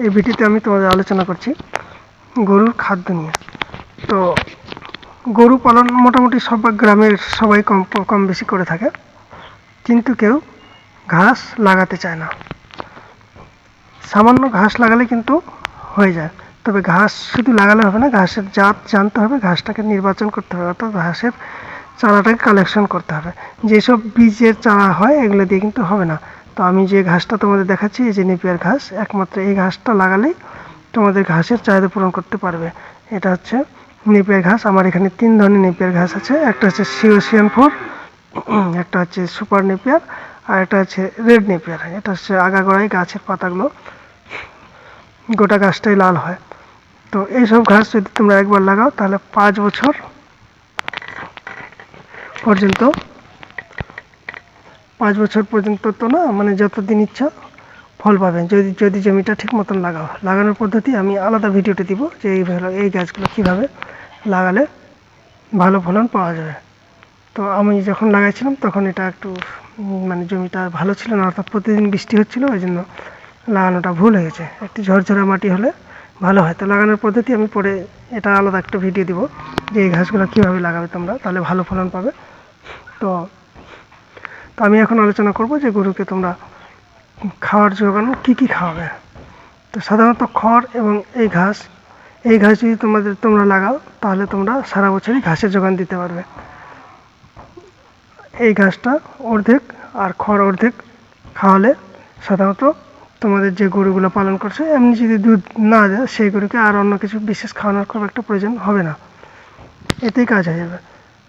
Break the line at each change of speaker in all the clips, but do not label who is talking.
এই ভিডিওতে আমি তোমাদের আলোচনা করছি গরুর খাদ্য নিয়ে। তো গরু পালন মোটামুটি সব গ্রামের সবাই কম কম বেশি করে থাকে, কিন্তু কেউ ঘাস লাগাতে চায় না। সামান্য ঘাস লাগালে কিন্তু হয়ে যায়, তবে ঘাস শুধু লাগালে হবে না, ঘাসের জাত জানতে হবে, ঘাসটাকে নির্বাচন করতে হবে, অর্থাৎ ঘাসের চারাটাকে কালেকশন করতে হবে। যেসব বীজের চারা হয় এগুলো দিয়ে কিন্তু হবে না। তো আমি যে ঘাসটা তোমাদের দেখাচ্ছি, এই যে নেপিয়ার ঘাস, একমাত্র এই ঘাসটা লাগালেই তোমাদের ঘাসের চাহিদা পূরণ করতে পারবে। এটা হচ্ছে নেপিয়ার ঘাস। আমার এখানে 3 ধরনের নেপিয়ার ঘাস আছে। একটা হচ্ছে সিওসিয়ান 4, একটা হচ্ছে সুপার নেপিয়ার, আর একটা হচ্ছে রেড নেপিয়ার। এটা হচ্ছে আগাগোড়ায় গাছের পাতাগুলো গোটা গাছটাই লাল হয়। তো এইসব ঘাস যদি তোমরা একবার লাগাও তাহলে 5 বছর পর্যন্ত, 5 বছর পর্যন্ত তো না, মানে যতদিন ইচ্ছা ফল পাবে, যদি যদি জমিটা ঠিক মতন লাগাও। লাগানোর পদ্ধতি আমি আলাদা ভিডিওতে দিব, যে এই গাছগুলো কীভাবে লাগালে ভালো ফলন পাওয়া যাবে। তো আমি যখন লাগাইছিলাম তখন এটা একটু মানে জমিটা ভালো ছিল না, অর্থাৎ প্রতিদিন বৃষ্টি হচ্ছিলো, ওই জন্য লাগানোটা ভুল হয়ে গেছে। একটু ঝরঝরা মাটি হলে ভালো হয়। তো লাগানোর পদ্ধতি আমি পরে এটা আলাদা একটা ভিডিও দিব, যে এই ঘাসগুলো কীভাবে লাগাবে তোমরা, তাহলে ভালো ফলন পাবে। তো আমি এখন আলোচনা করব যে গরুকে তোমরা খাওয়ার জোগানো কী কী খাওয়াবে। তো সাধারণত খড় এবং এই ঘাস যদি তোমরা লাগাও তাহলে তোমরা সারা বছরই ঘাসের যোগান দিতে পারবে। এই ঘাসটা অর্ধেক আর খড় অর্ধেক খাওয়ালে সাধারণত তোমাদের যে গরুগুলো পালন করছে, এমনি যদি দুধ না দেয় সেই গরুকে আর অন্য কিছু বিশেষ খাওয়ানোর খুব একটা প্রয়োজন হবে না, এতেই কাজ হয়ে যাবে।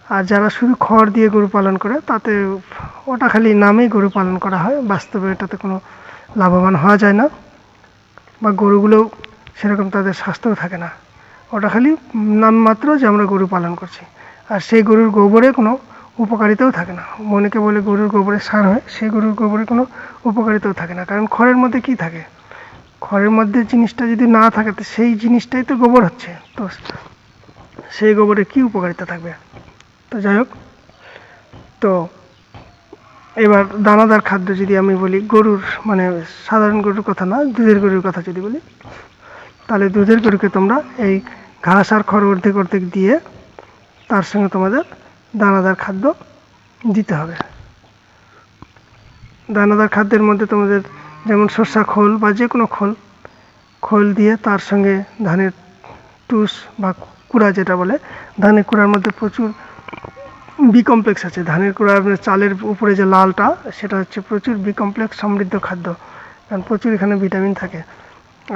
আর যারা শুধু খড় দিয়ে গরু পালন করে, তাতে ওটা খালি নামেই গরু পালন করা হয়, বাস্তবে এটাতে কোনো লাভবান হওয়া যায় না, বা গরুগুলোও সেরকম তাদের স্বাস্থ্যও থাকে না। ওটা খালি নামমাত্র যে আমরা গরু পালন করছি, আর সেই গরুর গোবরে কোনো উপকারিতাও থাকে না। অনেকে বলে গরুর গোবরে সার হয়, সেই গরুর গোবরে কোনো উপকারিতাও থাকে না, কারণ খড়ের মধ্যে কি থাকে, খড়ের মধ্যে জিনিসটা যদি না থাকে তো সেই জিনিসটাই তো গোবর হচ্ছে, তো সেই গোবরে কি উপকারিতা থাকবে। তো যাই হোক, তো এবার দানাদার খাদ্য যদি আমি বলি, গরুর মানে সাধারণ গরুর কথা না, দুধের গরুর কথা যদি বলি, তাহলে দুধের গরুকে তোমরা এই ঘাস আর খড় অর্ধেক অর্ধেক দিয়ে তার সঙ্গে তোমাদের দানাদার খাদ্য দিতে হবে। দানাদার খাদ্যের মধ্যে তোমাদের যেমন সরষা খোল বা যে কোনো খোল দিয়ে, তার সঙ্গে ধানের টুস বা কুড়া যেটা বলে, ধানের কুড়ার মধ্যে প্রচুর বি কমপ্লেক্স আছে। ধানের কুড়া চালের উপরে যে লালটা, সেটা হচ্ছে প্রচুর বি কমপ্লেক্স সমৃদ্ধ খাদ্য, কারণ প্রচুর এখানে ভিটামিন থাকে,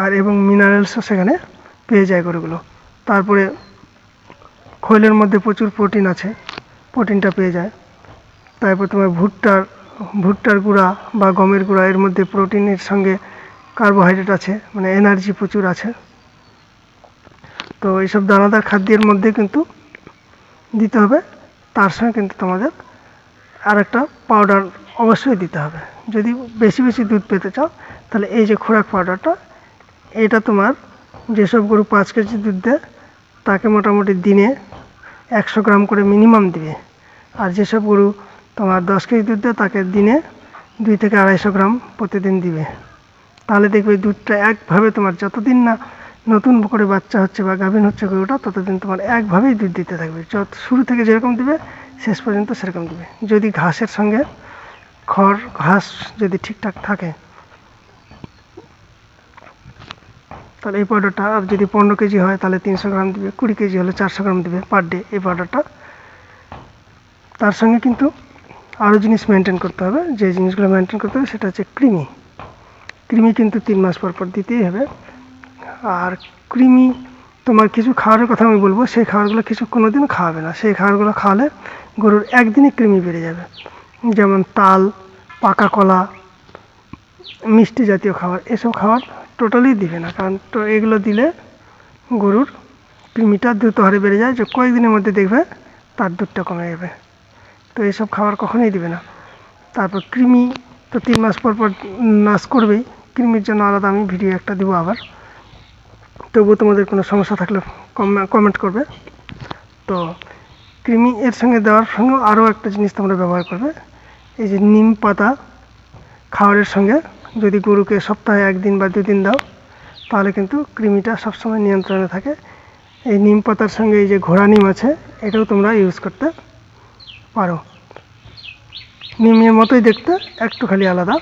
আর এবং মিনারেলসও সেখানে পেয়ে যায় গরুগুলো। তারপরে খৈলের মধ্যে প্রচুর প্রোটিন আছে, প্রোটিনটা পেয়ে যায়। তারপর তোমার ভুট্টার গুঁড়া বা গমের গুঁড়া, এর মধ্যে প্রোটিনের সঙ্গে কার্বোহাইড্রেট আছে, মানে এনার্জি প্রচুর আছে। তো এইসব দানাদার খাদ্যের মধ্যে কিন্তু দিতে হবে। তার সঙ্গে কিন্তু তোমাদের আর একটা পাউডার অবশ্যই দিতে হবে। যদি বেশি বেশি দুধ পেতে চাও তাহলে এই যে খোরাক পাউডারটা, এটা তোমার যেসব গরু 5 কেজি দুধ দেয় তাকে মোটামুটি দিনে 100 গ্রাম করে মিনিমাম দিবে। আর যেসব গরু তোমার 10 কেজি দুধ দেয় তাকে দিনে 2 থেকে 250 গ্রাম প্রতিদিন দিবে। তাহলে দেখবে দুধটা একভাবে তোমার যতদিন না নতুন করে বাচ্চা হচ্ছে বা গাভীন হচ্ছে গরুটা, ততদিন তোমার একভাবেই দুধ দিতে থাকবে। শুরু থেকে যেরকম দিবে শেষ পর্যন্ত সেরকম দিবে, যদি ঘাসের সঙ্গে ঘাস যদি ঠিকঠাক থাকে। তাহলে এই পাউডারটা, আর যদি 15 কেজি হয় তাহলে 300 গ্রাম দিবে, 20 কেজি হলে 400 গ্রাম দিবে পার ডে এই পাউডারটা। তার সঙ্গে কিন্তু আরও জিনিস মেনটেন করতে হবে। যে জিনিসগুলো মেনটেন করতে হবে সেটা হচ্ছে কৃমি কিন্তু 3 মাস পর পর দিতেই হবে। আর কৃমি তোমার কিছু খাবারের কথা আমি বলবো, সেই খাবারগুলো কিছু কোনোদিন খাওয়াবে না। সেই খাবারগুলো খাওয়ালে গরুর একদিনই কৃমি বেড়ে যাবে। যেমন তাল, পাকা কলা, মিষ্টি জাতীয় খাবার, এসব খাবার টোটালি দিবে না, কারণ তো এগুলো দিলে গরুর কৃমিটা দ্রুত হারে বেড়ে যায়, যে কয়েকদিনের মধ্যে দেখবে তার দুধটা কমে যাবে। তো এইসব খাবার কখনোই দিবে না। তারপর কৃমি তো 3 মাস পর পর নাশ করবেই, কৃমির জন্য আলাদা আমি ভিডিও একটা দেবো আবার। তবুও তোমাদের কোনো সমস্যা থাকলে কমেন্ট করবে। তো কৃমি এর সঙ্গে দেওয়ার সঙ্গে আরও একটা জিনিস তোমরা ব্যবহার করবে, এই যে নিম পাতা খাবারের সঙ্গে যদি গরুকে সপ্তাহে 1 দিন বা 2 দিন দাও, তাহলে কিন্তু কৃমিটা সবসময় নিয়ন্ত্রণে থাকে। এই নিম পাতার সঙ্গে এই যে ঘোড়া নিম আছে, এটাও তোমরা ইউজ করতে পারো। নিমের মতোই দেখতে, একটু খালি আলাদা,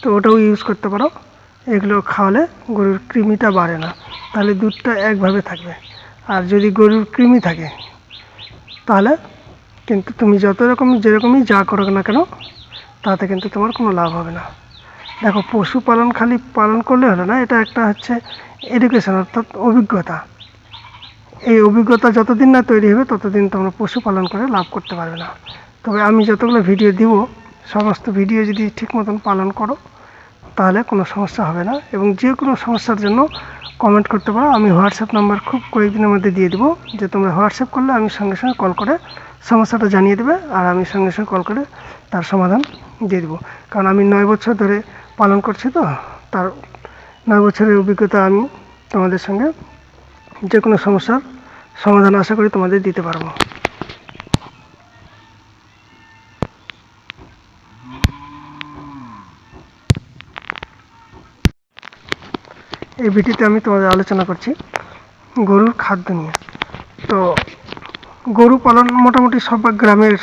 তো ওটাও ইউজ করতে পারো। এগুলো খাওয়ালে গরুর কৃমিটা বাড়ে না, তাহলে দুধটা একভাবে থাকবে। আর যদি গরুর কৃমি থাকে তাহলে কিন্তু তুমি যত রকম যেরকমই যা করো না কেন, তাতে কিন্তু তোমার কোনো লাভ হবে না। দেখো, পশুপালন খালি পালন করলে হলো না, এটা একটা হচ্ছে এডুকেশন, অর্থাৎ অভিজ্ঞতা। এই অভিজ্ঞতা যতদিন না তৈরি হবে ততদিন তোমরা পশুপালন করে লাভ করতে পারবে না। তবে আমি যতগুলো ভিডিও দিব, সমস্ত ভিডিও যদি ঠিক মতন পালন করো তাহলে কোনো সমস্যা হবে না। এবং যে কোনো সমস্যার জন্য কমেন্ট করতে পারো। আমি হোয়াটসঅ্যাপ নাম্বার খুব কয়েকদিনের মধ্যে দিয়ে দেবো, যে তোমরা হোয়াটসঅ্যাপ করলে আমি সঙ্গে সঙ্গে কল করে সমস্যাটা জানিয়ে দেবে, আর আমি সঙ্গে সঙ্গে কল করে তার সমাধান দিয়ে দেবো। কারণ আমি 9 বছর ধরে পালন করছি, তো তার 9 বছরের অভিজ্ঞতা আমি তোমাদের সঙ্গে যে কোনো সমস্যার সমাধান আশা করি তোমাদের দিতে পারবো। এই ভিডিওতে আমি তোমাদের আলোচনা করছি গরুর খাদ্য নিয়ে। তো গরু পালন মোটামুটি সব গ্রামের